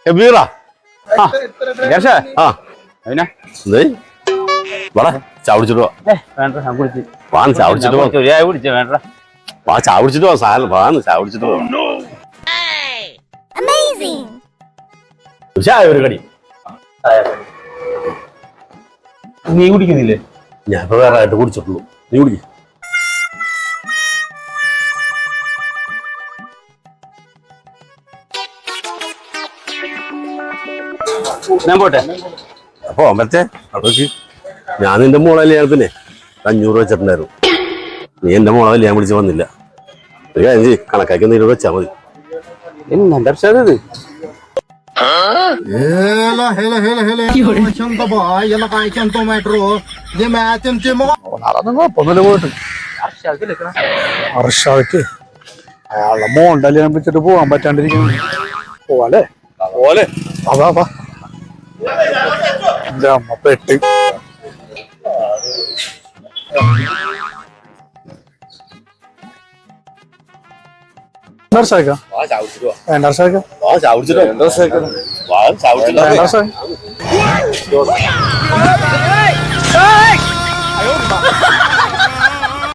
ഷബീറാ ആ പിന്നെ വാടാ ചാവിടിച്ചിട്ട് വാന്ന് ചാവിടിച്ചിട്ട് വാ ചാവിടിച്ചിട്ട് പോ സാധനം വാന്ന് ചാവിടിച്ചിട്ട് പോ ചായ ഒരു കടി നീ കുടിക്കുന്നില്ലേ? ഞാൻ ഇപ്പൊ വേറെ ആയിട്ട് കുടിച്ചിട്ടുള്ളൂ. നീ കുടിക്ക. ഞാൻ പോട്ടെ. അപ്പൊ അമ്പലത്തെ അവിടേക്ക് ഞാൻ നിന്റെ മോളെ കല്യാണത്തിന് 500 വെച്ചിട്ടുണ്ടായിരുന്നു. നീ എന്റെ മോളെ കല്യാണം വിളിച്ച് വന്നില്ല. ഒരു കാര്യം ചെയ്യ്, കണക്കാക്കി എന്തെങ്കിലും വെച്ചാൽ മതി. എന്റെ ഇത് അർഷാദക്ക് അയാളുടെ മോളുടെ കല്യാണം വിളിച്ചിട്ട് പോവാൻ പറ്റാണ്ടിരിക്കുന്നു. പോവാല്ലേ പോലെ അതാ എന്റെ അമ്മ പെട്ട്. ചാവിടിച്ചിട്ടോ